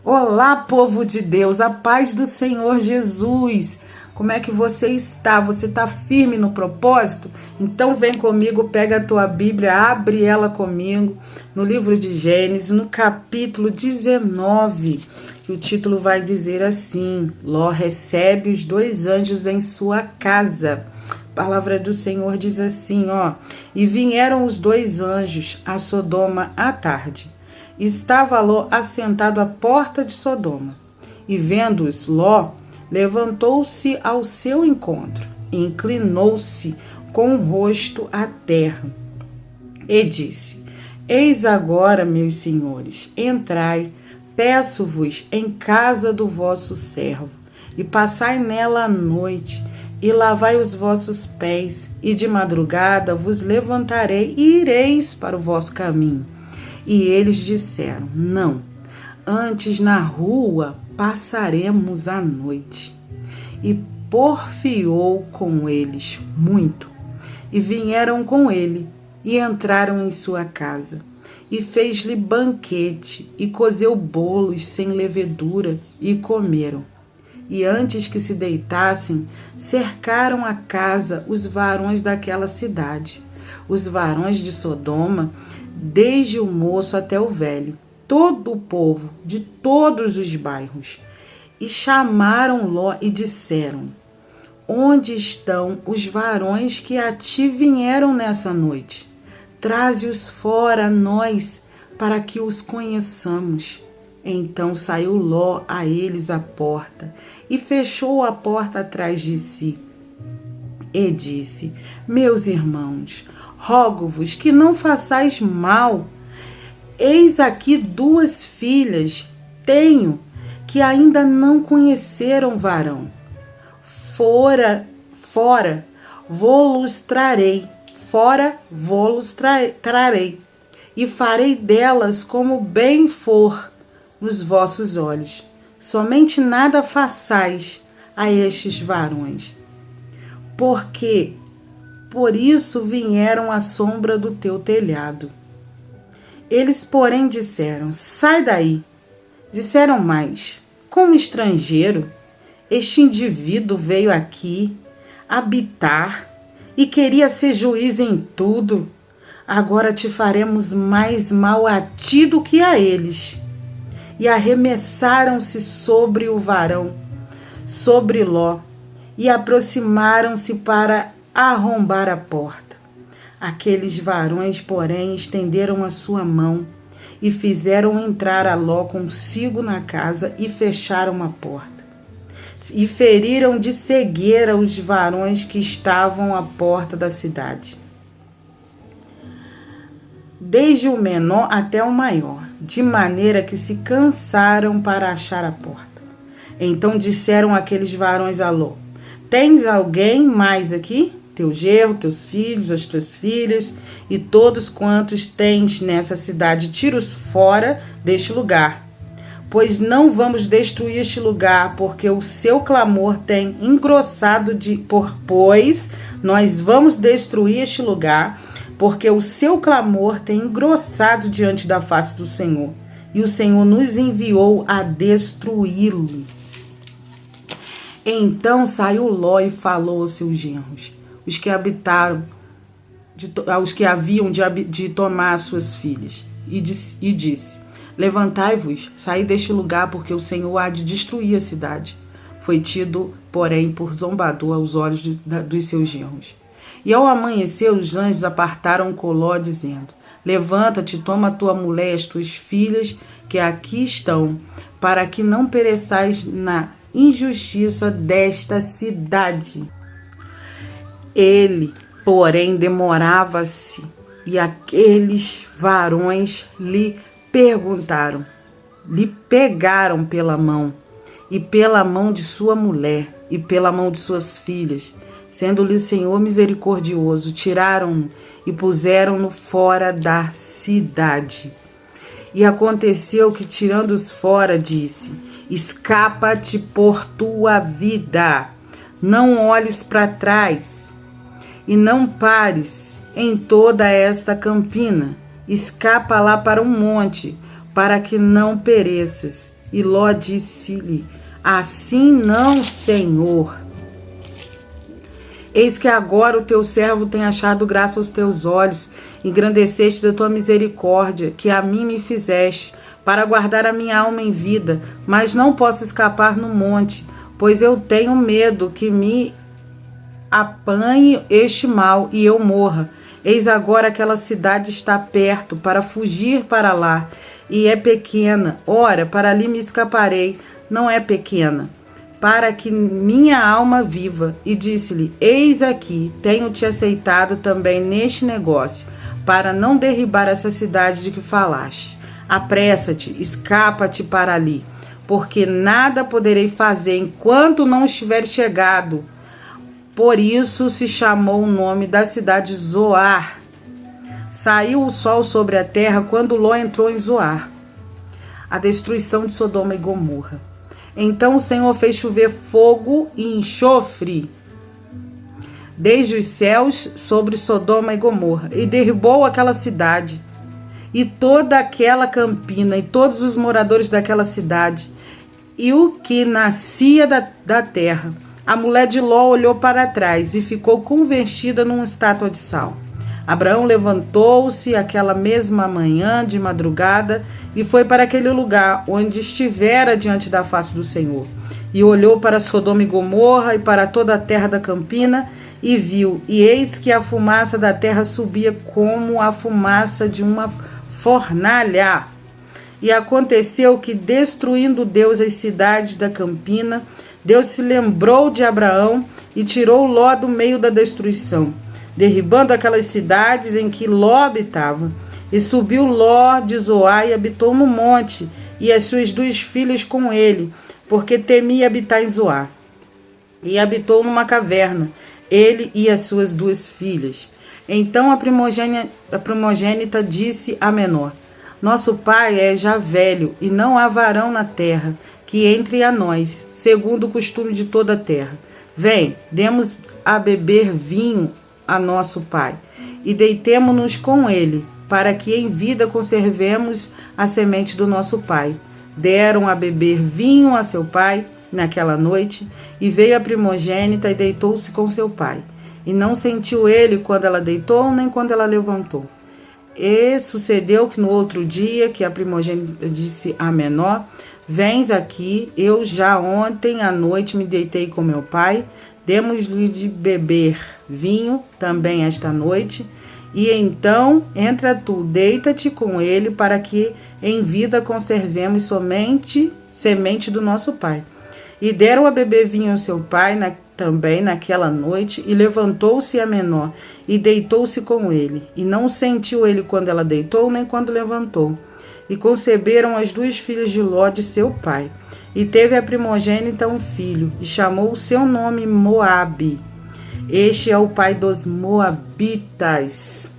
Olá, povo de Deus, a paz do Senhor Jesus. Como é que você está? Você está firme no propósito? Então vem comigo, pega a tua Bíblia, abre ela comigo no livro de Gênesis, no capítulo 19. E o título vai dizer assim: Ló recebe os dois anjos em sua casa. A palavra do Senhor diz assim, e vieram os dois anjos a Sodoma à tarde. Estava Ló assentado à porta de Sodoma, e vendo-os, Ló levantou-se ao seu encontro, e inclinou-se com o rosto à terra, e disse: Eis agora, meus senhores, entrai, peço-vos em casa do vosso servo, e passai nela a noite, e lavai os vossos pés, e de madrugada vos levantarei, e ireis para o vosso caminho. E eles disseram: Não, antes na rua passaremos a noite. E porfiou com eles muito. E vieram com ele, e entraram em sua casa. E fez-lhe banquete, e cozeu bolos sem levedura, e comeram. E antes que se deitassem, cercaram a casa os varões daquela cidade, os varões de Sodoma, desde o moço até o velho, todo o povo de todos os bairros. E chamaram Ló e disseram: Onde estão os varões que a ti vieram nessa noite? Traze-os fora a nós, para que os conheçamos. Então saiu Ló a eles à porta, e fechou a porta atrás de si. E disse: Meus irmãos, rogo-vos que não façais mal. Eis aqui duas filhas tenho, que ainda não conheceram varão. Fora, vô-los trarei, trarei, e farei delas como bem for nos vossos olhos. Somente nada façais a estes varões, porque por isso vieram à sombra do teu telhado. Eles, porém, disseram: Sai daí. Disseram mais: Como estrangeiro, este indivíduo veio aqui habitar e queria ser juiz em tudo. Agora te faremos mais mal a ti do que a eles. E arremessaram-se sobre o varão, sobre Ló, e aproximaram-se para arrombar a porta. Aqueles varões, porém, estenderam a sua mão e fizeram entrar a Ló consigo na casa e fecharam a porta. E feriram de cegueira os varões que estavam à porta da cidade, desde o menor até o maior, de maneira que se cansaram para achar a porta. Então disseram aqueles varões a Ló: Tens alguém mais aqui? Teu genro, teus filhos, as tuas filhas e todos quantos tens nessa cidade, tira-os fora deste lugar, pois não vamos destruir este lugar, porque o seu clamor tem engrossado pois nós vamos destruir este lugar, porque o seu clamor tem engrossado diante da face do Senhor, e o Senhor nos enviou a destruí-lo. Então saiu Ló e falou aos seus genros, os que habitaram, aos que haviam de tomar as suas filhas, e disse: Levantai-vos, saí deste lugar, porque o Senhor há de destruir a cidade. Foi tido, porém, por zombador aos olhos dos seus genros. E ao amanhecer, os anjos apartaram Ló, dizendo: Levanta-te, toma tua mulher e as tuas filhas, que aqui estão, para que não pereçais na injustiça desta cidade. Ele, porém, demorava-se, e aqueles varões lhe pegaram pela mão, e pela mão de sua mulher, e pela mão de suas filhas, sendo-lhe o Senhor misericordioso, tiraram-no e puseram-no fora da cidade. E aconteceu que, tirando-os fora, disse: Escapa-te por tua vida, não olhes para trás, e não pares em toda esta campina. Escapa lá para um monte, para que não pereças. E Ló disse-lhe: assim não, Senhor. Eis que agora o teu servo tem achado graça aos teus olhos, engrandeceste da tua misericórdia, que a mim me fizeste, para guardar a minha alma em vida, mas não posso escapar no monte, pois eu tenho medo que me apanhe este mal e eu morra. Eis agora aquela cidade está perto, para fugir para lá, e é pequena. Ora, para ali me escaparei, não é pequena, para que minha alma viva. E disse-lhe: eis aqui, tenho-te aceitado também neste negócio, para não derribar essa cidade de que falaste. Apressa-te, escapa-te para ali, porque nada poderei fazer enquanto não estiver chegado. Por isso se chamou o nome da cidade Zoar. Saiu o sol sobre a terra quando Ló entrou em Zoar. A destruição de Sodoma e Gomorra. Então o Senhor fez chover fogo e enxofre desde os céus sobre Sodoma e Gomorra, e derribou aquela cidade, e toda aquela campina, e todos os moradores daquela cidade, e o que nascia da terra. A mulher de Ló olhou para trás e ficou convertida numa estátua de sal. Abraão levantou-se aquela mesma manhã de madrugada e foi para aquele lugar onde estivera diante da face do Senhor. E olhou para Sodoma e Gomorra e para toda a terra da campina e viu, e eis que a fumaça da terra subia como a fumaça de uma fornalha. E aconteceu que, destruindo Deus as cidades da campina, Deus se lembrou de Abraão e tirou Ló do meio da destruição, derribando aquelas cidades em que Ló habitava. E subiu Ló de Zoar e habitou no monte, e as suas duas filhas com ele, porque temia habitar em Zoar. E habitou numa caverna, ele e as suas duas filhas. Então a primogênita disse à menor: nosso pai é já velho, e não há varão na terra que entre a nós, segundo o costume de toda a terra. Vem, demos a beber vinho a nosso pai, e deitemo-nos com ele, para que em vida conservemos a semente do nosso pai. Deram a beber vinho a seu pai naquela noite, e veio a primogênita e deitou-se com seu pai. E não sentiu ele quando ela deitou, nem quando ela levantou. E sucedeu que no outro dia, que a primogênita disse à menor: vens aqui, eu já ontem à noite me deitei com meu pai, demos-lhe de beber vinho também esta noite, e então entra tu, deita-te com ele, para que em vida conservemos somente semente do nosso pai. E deram a beber vinho ao seu pai também naquela noite, e levantou-se a menor, e deitou-se com ele. E não sentiu ele quando ela deitou, nem quando levantou. E conceberam as duas filhas de Ló de seu pai. E teve a primogênita um filho, e chamou o seu nome Moabe. Este é o pai dos Moabitas,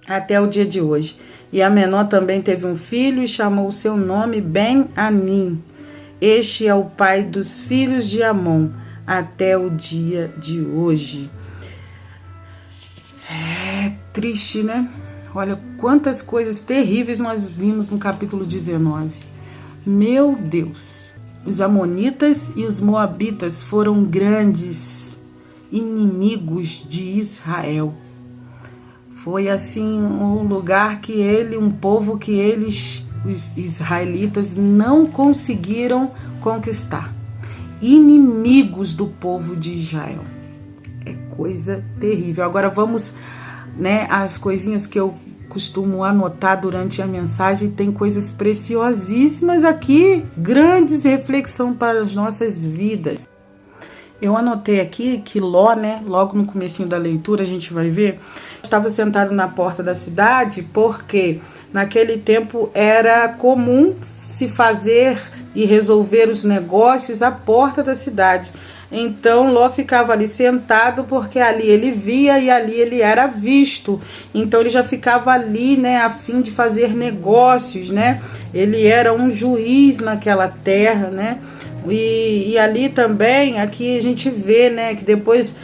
até o dia de hoje. E a menor também teve um filho, e chamou o seu nome Ben-Anim. Este é o pai dos filhos de Amon, até o dia de hoje. É triste, né? Olha quantas coisas terríveis nós vimos no capítulo 19. Meu Deus! Os amonitas e os moabitas foram grandes inimigos de Israel. Foi assim um lugar que um povo que eles, os israelitas, não conseguiram conquistar. Inimigos do povo de Israel. É coisa terrível. Agora vamos, as coisinhas que eu costumo anotar durante a mensagem. Tem coisas preciosíssimas aqui, grandes reflexão para as nossas vidas. Eu anotei aqui que Ló, logo no comecinho da leitura a gente vai ver, estava sentado na porta da cidade, porque naquele tempo era comum se fazer e resolver os negócios à porta da cidade. Então Ló ficava ali sentado, porque ali ele via e ali ele era visto. Então ele já ficava ali, a fim de fazer negócios, Ele era um juiz naquela terra, E ali também, aqui a gente vê, que depois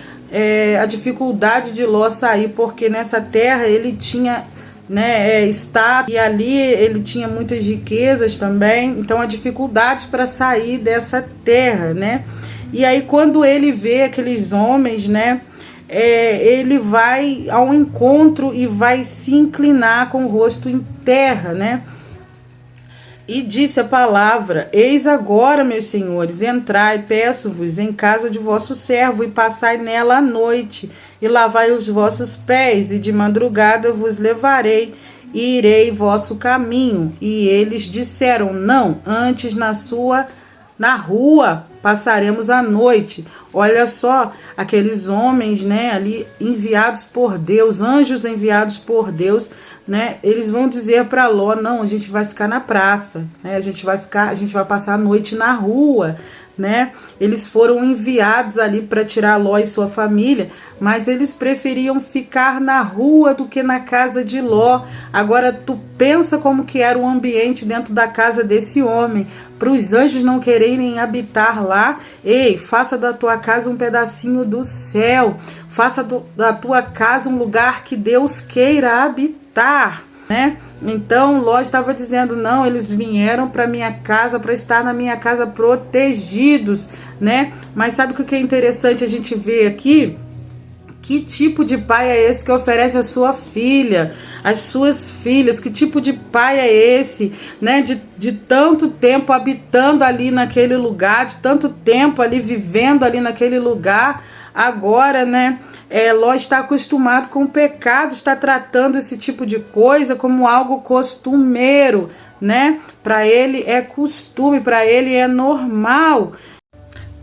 a dificuldade de Ló sair, porque nessa terra ele tinha né, está, e ali ele tinha muitas riquezas também, então a dificuldade para sair dessa terra, né? E aí quando ele vê aqueles homens, né, ele vai ao encontro e vai se inclinar com o rosto em terra, né? E disse a palavra: eis agora, meus senhores, entrai, peço-vos, em casa de vosso servo, e passai nela a noite, e lavai os vossos pés, e de madrugada vos levarei, e irei vosso caminho. E eles disseram: não, antes na rua passaremos a noite. Olha só, aqueles homens, né, ali enviados por Deus, anjos enviados por Deus, né, eles vão dizer para Ló: não, a gente vai ficar na praça, né, a gente vai passar a noite na rua, né? Eles foram enviados ali para tirar Ló e sua família, mas eles preferiam ficar na rua do que na casa de Ló. Agora tu pensa como que era o ambiente dentro da casa desse homem, para os anjos não quererem habitar lá. Ei, faça da tua casa um pedacinho do céu, faça da tua casa um lugar que Deus queira habitar, né? Então Ló estava dizendo: não, eles vieram para minha casa, para estar na minha casa protegidos, né? Mas sabe o que é interessante a gente ver aqui? Que tipo de pai é esse que oferece a sua filha, as suas filhas? Que tipo de pai é esse, né? De tanto tempo habitando ali naquele lugar, de tanto tempo ali vivendo ali naquele lugar. Agora, né, Ló está acostumado com o pecado, está tratando esse tipo de coisa como algo costumeiro, né? Para ele é costume, para ele é normal.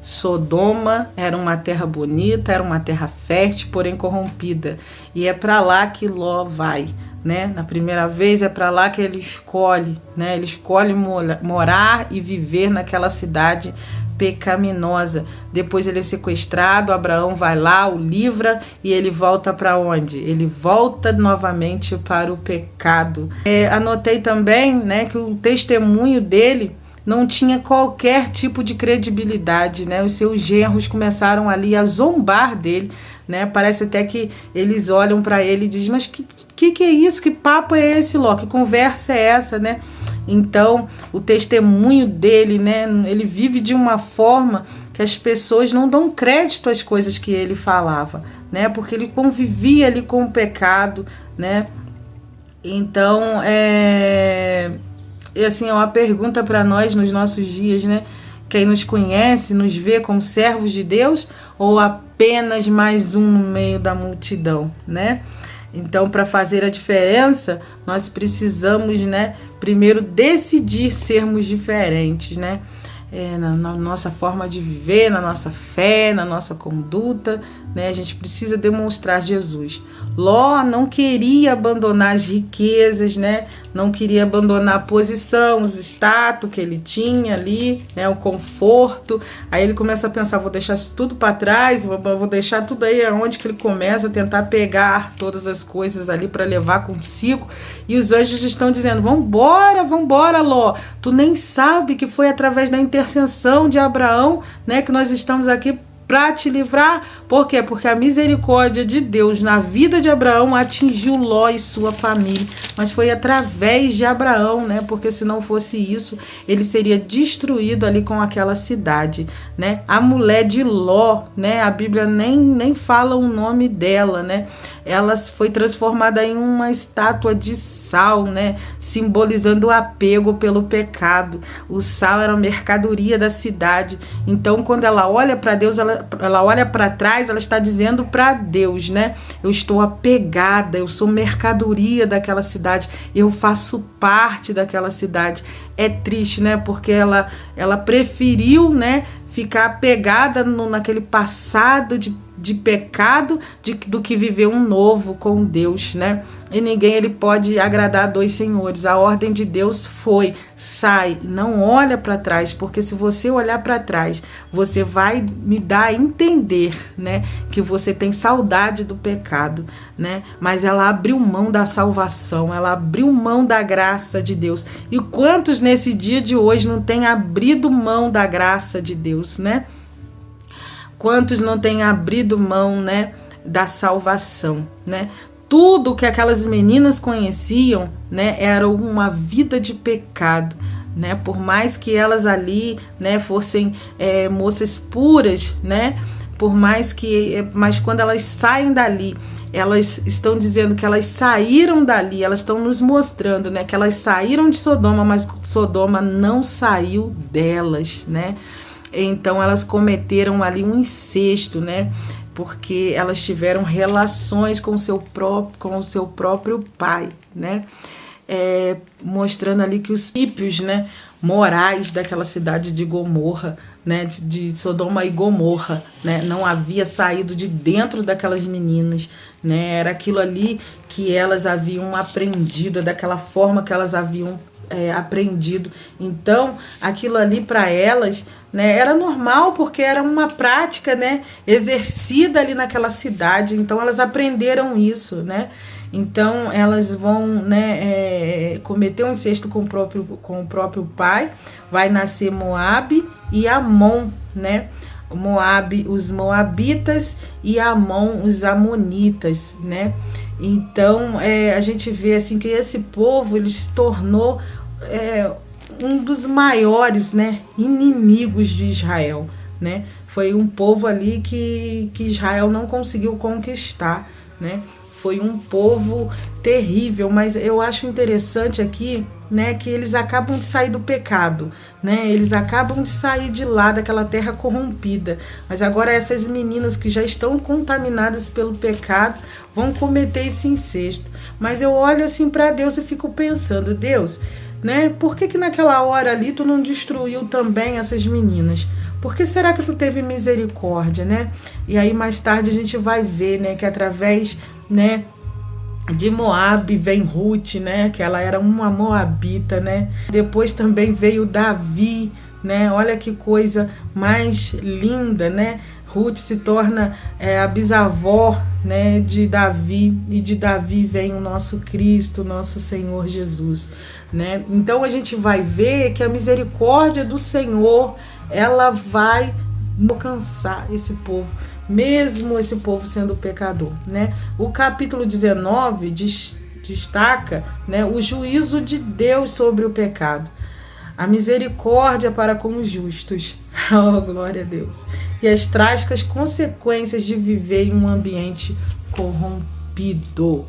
Sodoma era uma terra bonita, era uma terra fértil, porém corrompida. E é para lá que Ló vai, né? Na primeira vez é para lá que ele escolhe, né? Ele escolhe morar e viver naquela cidade pecaminosa. Depois ele é sequestrado, Abraão vai lá, o livra, e ele volta para onde? Ele volta novamente para o pecado. Anotei também, né, que o testemunho dele não tinha qualquer tipo de credibilidade, né? Os seus genros começaram ali a zombar dele, né? Parece até que eles olham para ele e dizem: mas que é isso? Que papo é esse, Ló? Que conversa é essa, né? Então, o testemunho dele, né, ele vive de uma forma que as pessoas não dão crédito às coisas que ele falava, né? Porque ele convivia ali com o pecado, né? Então, assim, é uma pergunta para nós nos nossos dias, né? Quem nos conhece, nos vê como servos de Deus ou apenas mais um no meio da multidão, né? Então, para fazer a diferença, nós precisamos, né, primeiro decidir sermos diferentes, né? Na nossa forma de viver, na nossa fé, na nossa conduta, né? A gente precisa demonstrar Jesus. Ló não queria abandonar as riquezas, né? Não queria abandonar a posição, os status que ele tinha ali, né? O conforto. Aí ele começa a pensar: vou deixar isso tudo para trás, vou deixar tudo aí. Aonde que ele começa a tentar pegar todas as coisas ali para levar consigo. E os anjos estão dizendo: vambora, Ló. Tu nem sabe que foi através da intercessão de Abraão, né, que nós estamos aqui para te livrar. Por quê? Porque a misericórdia de Deus na vida de Abraão atingiu Ló e sua família, mas foi através de Abraão, né? Porque se não fosse isso, ele seria destruído ali com aquela cidade, né? A mulher de Ló, né? A Bíblia nem fala o nome dela, né? Ela foi transformada em uma estátua de sal, né? Simbolizando o apego pelo pecado. O sal era a mercadoria da cidade. Então, quando ela olha para Deus, ela olha para trás, ela está dizendo para Deus, né? Eu estou apegada, eu sou mercadoria daquela cidade, eu faço parte daquela cidade. É triste, né? Porque ela preferiu, né, ficar apegada naquele passado de pecado do que viver um novo com Deus, né? E ninguém ele pode agradar a dois senhores. A ordem de Deus foi: sai, não olha para trás, porque se você olhar para trás, você vai me dar a entender, né, que você tem saudade do pecado, né? Mas ela abriu mão da salvação, ela abriu mão da graça de Deus. E quantos nesse dia de hoje não têm abrido mão da graça de Deus, né? Quantos não têm abrido mão, né, da salvação, né? tudo que aquelas meninas conheciam, né, era uma vida de pecado, né? Por mais que elas ali, né, fossem moças puras, né? Mas quando elas saem dali, elas estão dizendo que elas saíram dali, elas estão nos mostrando, né, que elas saíram de Sodoma, mas Sodoma não saiu delas, né? Então elas cometeram ali um incesto, né? Porque elas tiveram relações com o seu próprio pai, né? Mostrando ali que os princípios, né, morais daquela cidade de Gomorra, né, de Sodoma e Gomorra, né, não havia saído de dentro daquelas meninas, né? Era aquilo ali que elas haviam aprendido, daquela forma que elas haviam aprendido. Então, aquilo ali para elas, né, era normal, porque era uma prática, né, exercida ali naquela cidade. Então, elas aprenderam isso, né? Então, elas vão, né, cometer um incesto com o próprio pai. Vai nascer Moabe e Amon, né? Moabe, os moabitas, e Amon, os amonitas, né? Então, a gente vê assim que esse povo, ele se tornou um dos maiores, né, inimigos de Israel, né? Foi um povo ali que Israel não conseguiu conquistar, né? Foi um povo terrível, mas eu acho interessante aqui, né, que eles acabam de sair do pecado, né? Eles acabam de sair de lá, daquela terra corrompida. Mas agora essas meninas que já estão contaminadas pelo pecado vão cometer esse incesto. Mas eu olho assim para Deus e fico pensando, Deus, né, por que naquela hora ali tu não destruiu também essas meninas? Por que será que tu teve misericórdia, né? E aí mais tarde a gente vai ver, né, que através, né, de Moabe vem Ruth, né, que ela era uma moabita, né? Depois também veio Davi, né? Olha que coisa mais linda, né? Ruth se torna a bisavó, né, de Davi, e de Davi vem o nosso Cristo, nosso Senhor Jesus, né? Então a gente vai ver que a misericórdia do Senhor, ela vai alcançar esse povo, mesmo esse povo sendo pecador, né? O capítulo 19 destaca, né, o juízo de Deus sobre o pecado, a misericórdia para com os justos, oh, glória a Deus, e as trágicas consequências de viver em um ambiente corrompido.